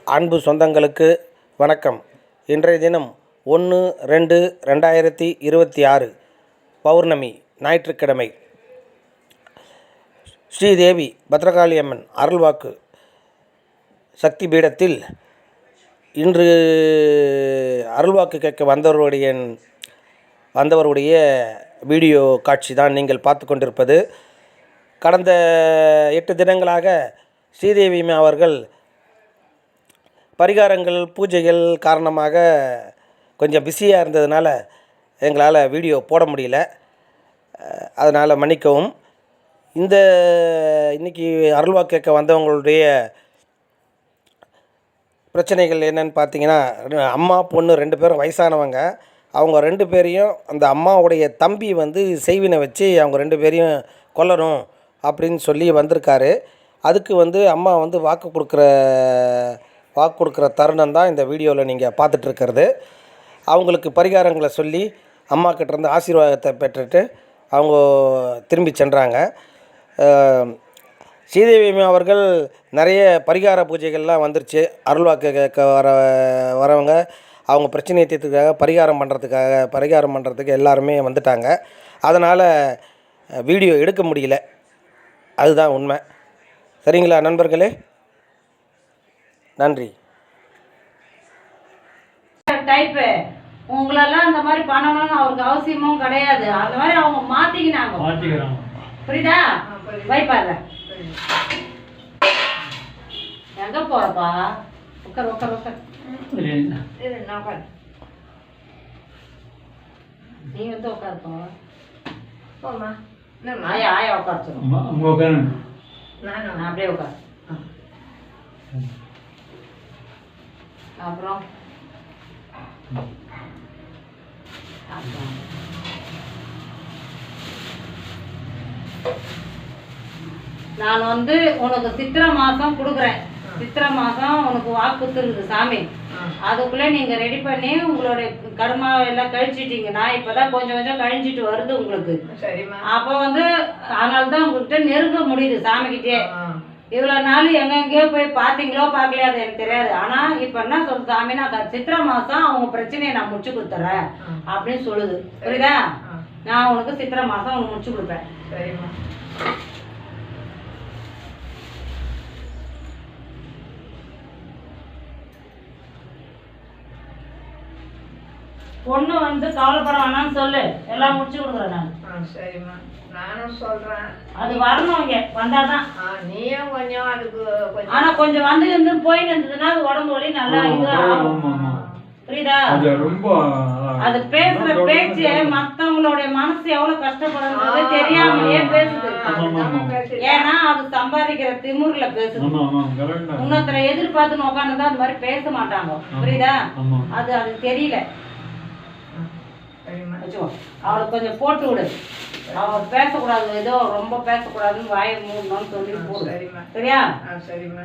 அன்பு சொந்தங்களுக்கு வணக்கம். இன்றைய தினம் 1/2/2026 பௌர்ணமி ஞாயிற்றுக்கிழமை. ஸ்ரீதேவி பத்ரகாளி அம்மன் அருள்வாக்கு சக்தி பீடத்தில் இன்று அருள்வாக்கு கேட்க வந்தவருடைய வீடியோ காட்சி தான் நீங்கள் பார்த்து கொண்டிருப்பது. கடந்த 8 தினங்களாக ஸ்ரீதேவி அவர்கள் பரிகாரங்கள் பூஜைகள் காரணமாக கொஞ்சம் பிஸியாக இருந்ததுனால எங்களால் வீடியோ போட முடியல. அதனால் மன்னிக்கவும். இன்றைக்கி அருள்வாக்கு கேட்க வந்தவங்களுடைய பிரச்சனைகள் என்னென்னு பார்த்தீங்கன்னா, அம்மா பொண்ணு 2 பேரும் வயசானவங்க. அவங்க 2 பேரையும் அந்த அம்மாவுடைய தம்பி செய்வினை வச்சு அவங்க 2 பேரையும் கொல்லணும் அப்படின்னு சொல்லி வந்திருக்காரு. அதுக்கு அம்மா வாக்கு கொடுக்குற தருணம் தான் இந்த வீடியோவில் நீங்கள் பார்த்துட்ருக்கிறது. அவங்களுக்கு பரிகாரங்களை சொல்லி அம்மாக்கிட்டேருந்து ஆசீர்வாதத்தை பெற்றுட்டு அவங்க திரும்பி சென்றாங்க. ஸ்ரீதேவி அவர்கள் நிறைய பரிகார பூஜைகள்லாம் வந்துருச்சு. அருள்வாக்கு கேட்க வரவங்க அவங்க பிரச்சனையை தீர்த்துக்காக பரிகாரம் பண்ணுறதுக்கு எல்லாருமே வந்துட்டாங்க. அதனால் வீடியோ எடுக்க முடியல. அதுதான் உண்மை. சரிங்களா நண்பர்களே? நன்றி. டைப்பு உங்களெல்லாம் இந்த மாதிரி பண்ணணும்னு அவருக்கு அவசியமும் கிடையாது. அந்த மாதிரி அவங்க மாத்திக்கிறாங்க. புரியுதா? வைப்பாரு எங்க போறப்பா? உட்கார் நீ உட்காருப்பா. ஆயா உட்காரு. நான் அப்படியே உட்காரு. அப்புறம் நான் உனக்கு சித்திரை மாசம் கொடுக்குறேன். சித்திரை மாசம் உனக்கு வாக்கு இருக்குது சாமி. அதுக்குள்ளே நீங்க ரெடி பண்ணி உங்களுடைய கர்மாவை எல்லாம் கழிச்சிட்டீங்க. நான் இப்பதான் கொஞ்சம் கழிஞ்சிட்டு வருது உங்களுக்கு. அப்போ அதனால தான் உங்கள்கிட்ட நெருங்க முடியுது சாமிக்கிட்டே. இவ்வளோ நாள் எங்கெங்கேயோ போய் பார்த்தீங்களோ பார்க்கலையோ அது எனக்கு தெரியாது. ஆனால் இப்போ என்ன சொல்லுது சாமி, நான் சித்திரை மாதம் அவங்க பிரச்சனையை நான் முடிச்சு கொடுத்துட்றேன் அப்படின்னு சொல்லுது. புரியுதா? நான் உனக்கு சித்திரை மாதம் உனக்கு முடிச்சு கொடுப்பேன். சரிம்மா. பொண்ணு கவலைப்பட வேணாம்னு சொல்லு, எல்லாம் முடிச்சு கொடுக்குறேன் நான். சரிம்மா, நானும் சொல்றேன். அது வரணும், இங்க வந்தாதான். நீயும் கொஞ்சம் அதுக்கு ஆனா கொஞ்சம் இருந்து போயிட்டு இருந்ததுன்னா அது உடம்பு வலி நல்லா இது ஆகும். புரியுதா? அது பேசுற பேச்சு மத்தவங்களுடைய மனசு எவ்வளவு கஷ்டப்படுறது தெரியாமலே பேசுது. ஏன்னா அது சம்பாதிக்கிற திமுர்ல பேசுது. இன்னொருத்தரை எதிர்பார்த்துன்னு உட்காந்துதான் அந்த மாதிரி பேச மாட்டாங்க. புரியுதா? அது தெரியல. அவளுக்கு கொஞ்சம் போட்டு விடு. அவள் பேசக்கூடாது, ஏதோ ரொம்ப பேசக்கூடாதுன்னு வாயை மூடணும்னு சொல்லி போடு. சரியா? சரிம்மா.